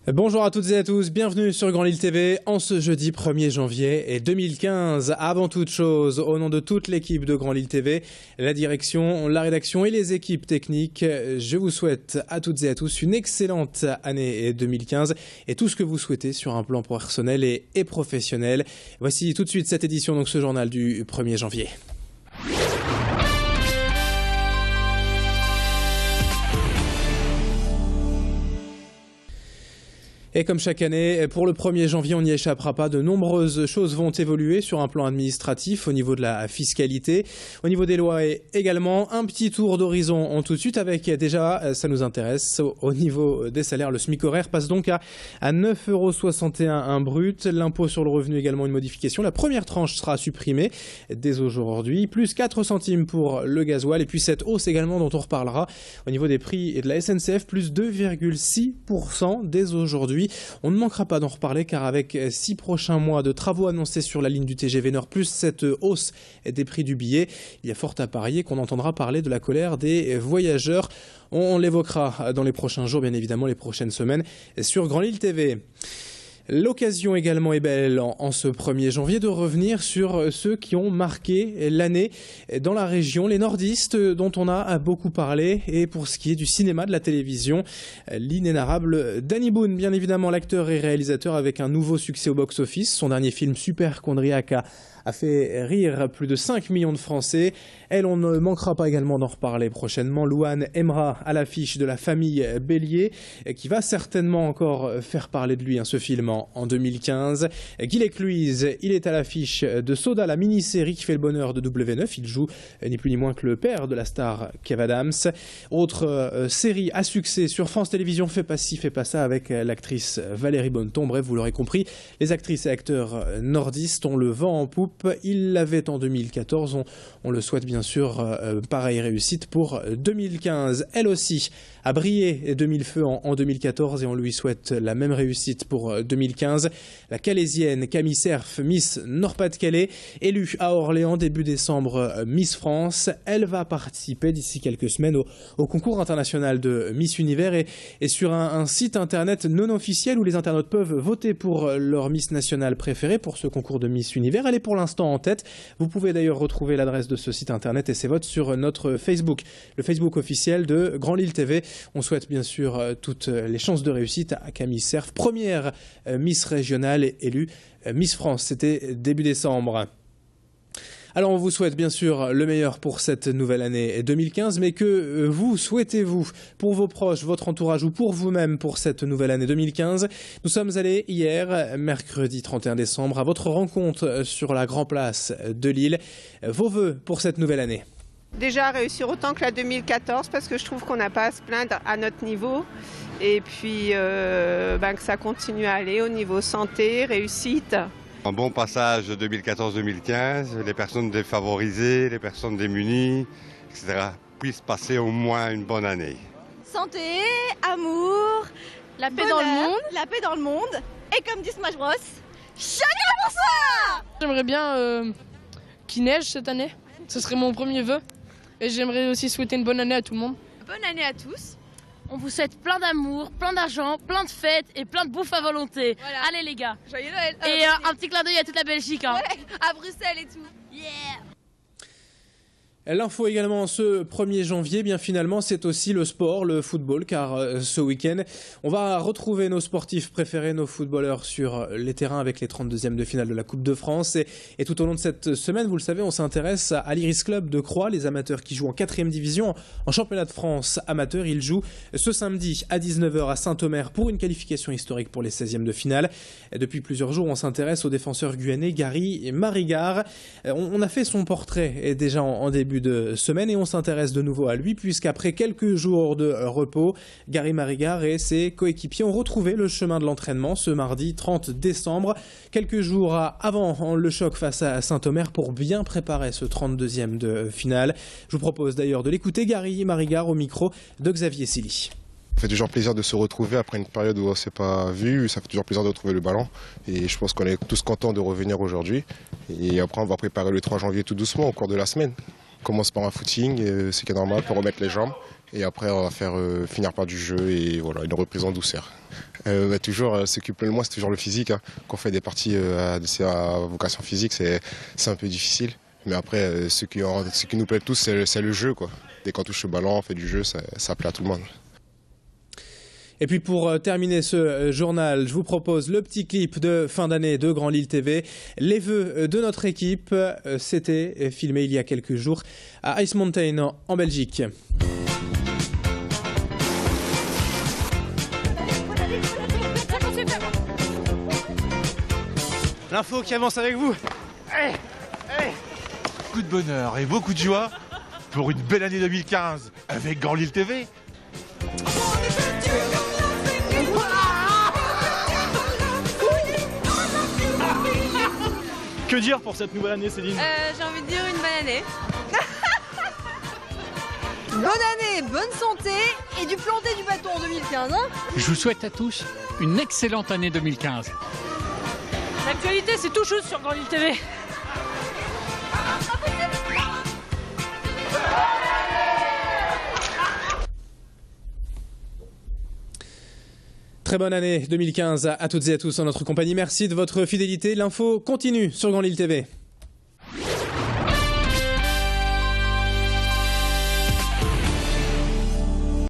Bonjour à toutes et à tous, bienvenue sur Grand Lille TV en ce jeudi 1er janvier 2015. Avant toute chose, au nom de toute l'équipe de Grand Lille TV, la direction, la rédaction et les équipes techniques, je vous souhaite à toutes et à tous une excellente année 2015 et tout ce que vous souhaitez sur un plan personnel et professionnel. Voici tout de suite cette édition, donc ce journal du 1er janvier. Et comme chaque année, pour le 1er janvier, on n'y échappera pas. De nombreuses choses vont évoluer sur un plan administratif, au niveau de la fiscalité, au niveau des lois et également. Un petit tour d'horizon tout de suite avec déjà, ça nous intéresse, au niveau des salaires. Le SMIC horaire passe donc à 9,61 € brut. L'impôt sur le revenu également une modification. La première tranche sera supprimée dès aujourd'hui. Plus 4 centimes pour le gasoil. Et puis cette hausse également dont on reparlera au niveau des prix et de la SNCF, plus 2,6% dès aujourd'hui. On ne manquera pas d'en reparler car avec 6 prochains mois de travaux annoncés sur la ligne du TGV Nord plus cette hausse des prix du billet, il y a fort à parier qu'on entendra parler de la colère des voyageurs. On l'évoquera dans les prochains jours, bien évidemment les prochaines semaines sur Grand Lille TV. L'occasion également est belle en ce 1er janvier de revenir sur ceux qui ont marqué l'année dans la région, les nordistes dont on a beaucoup parlé. Et pour ce qui est du cinéma, de la télévision, l'inénarrable Danny Boone, bien évidemment l'acteur et réalisateur avec un nouveau succès au box-office. Son dernier film Superchondriac a fait rire plus de 5 millions de Français. On ne manquera pas également d'en reparler prochainement. Louane Emra à l'affiche de La Famille Bélier, qui va certainement encore faire parler de lui, ce film en 2015. Guilec Louise, il est à l'affiche de Soda, la mini-série qui fait le bonheur de W9. Il joue ni plus ni moins que le père de la star Kev Adams. Autre série à succès sur France Télévisions, Fais pas ci, fais pas ça, avec l'actrice Valérie Bonneton. Bref, vous l'aurez compris, les actrices et acteurs nordistes ont le vent en poupe. Il l'avait en 2014, on le souhaite bien sûr, pareille réussite pour 2015. Elle aussi a brillé de mille feux en 2014 et on lui souhaite la même réussite pour 2015. La Calaisienne Camille Cerf, Miss Nord-Pas-de-Calais, élue à Orléans début décembre Miss France. Elle va participer d'ici quelques semaines au concours international de Miss Univers et sur un site internet non officiel où les internautes peuvent voter pour leur Miss nationale préférée pour ce concours de Miss Univers. Elle est pour l'instant en tête. Vous pouvez d'ailleurs retrouver l'adresse de ce site internet et ses votes sur notre Facebook, le Facebook officiel de Grand Lille TV. On souhaite bien sûr toutes les chances de réussite à Camille Cerf, première Miss régionale élue Miss France. C'était début décembre. Alors on vous souhaite bien sûr le meilleur pour cette nouvelle année 2015, mais que vous souhaitez-vous pour vos proches, votre entourage ou pour vous-même pour cette nouvelle année 2015 ? Nous sommes allés hier, mercredi 31 décembre, à votre rencontre sur la Grand Place de Lille. Vos vœux pour cette nouvelle année ? Déjà réussir autant que la 2014 parce que je trouve qu'on n'a pas à se plaindre à notre niveau et puis que ça continue à aller au niveau santé, réussite. Un bon passage de 2014-2015, les personnes défavorisées, les personnes démunies, etc. puissent passer au moins une bonne année. Santé, amour, la paix dans le monde. La paix dans le monde. Et comme dit Smash Bros, chacun pour soi. J'aimerais bien qu'il neige cette année. Ce serait mon premier vœu. Et j'aimerais aussi souhaiter une bonne année à tout le monde. Bonne année à tous. On vous souhaite plein d'amour, plein d'argent, plein de fêtes et plein de bouffe à volonté. Voilà. Allez les gars. Joyeux Noël. Et un petit clin d'œil à toute la Belgique. Hein. Ouais, à Bruxelles et tout. Yeah. L'info également ce 1er janvier, bien finalement c'est aussi le sport, le football, car ce week-end on va retrouver nos sportifs préférés, nos footballeurs sur les terrains avec les 32e de finale de la Coupe de France et tout au long de cette semaine, vous le savez, on s'intéresse à l'Iris Club de Croix, les amateurs qui jouent en 4e division en championnat de France amateur. Ils jouent ce samedi à 19 h à Saint-Omer pour une qualification historique pour les 16e de finale. Depuis plusieurs jours, on s'intéresse au défenseur guyanais Gary Marigard. On a fait son portrait déjà en début de semaine et on s'intéresse de nouveau à lui puisqu'après quelques jours de repos, Gary Marigard et ses coéquipiers ont retrouvé le chemin de l'entraînement ce mardi 30 décembre, quelques jours avant le choc face à Saint-Omer pour bien préparer ce 32e de finale. Je vous propose d'ailleurs de l'écouter, Gary Marigard au micro de Xavier Silly. Ça fait toujours plaisir de se retrouver après une période où on ne s'est pas vu. Ça fait toujours plaisir de retrouver le ballon. Et je pense qu'on est tous contents de revenir aujourd'hui. Et après, on va préparer le 3 janvier tout doucement au cours de la semaine. commence par un footing, c'est qui est normal, pour remettre les jambes. Et après, on va faire finir par du jeu et voilà, une reprise en douceur. Toujours, ce qui plaît le moins, c'est toujours le physique. Hein. Quand on fait des parties à vocation physique, c'est un peu difficile. Mais après, ce qui nous plaît tous, c'est le jeu, quoi. Dès qu'on touche le ballon, on fait du jeu, ça plaît à tout le monde. Et puis pour terminer ce journal, je vous propose le petit clip de fin d'année de Grand Lille TV. Les vœux de notre équipe, c'était filmé il y a quelques jours à Ice Mountain en Belgique. L'info qui avance avec vous. Beaucoup de bonheur et beaucoup de joie pour une belle année 2015 avec Grand Lille TV. Que dire pour cette nouvelle année, Céline? J'ai envie de dire une bonne année. Bonne année, bonne santé et du planté du bâton en 2015. Hein. Je vous souhaite à tous une excellente année 2015. L'actualité, c'est tout chose sur Grand Lille TV. Très bonne année 2015 à toutes et à tous en notre compagnie. Merci de votre fidélité. L'info continue sur Grand Lille TV.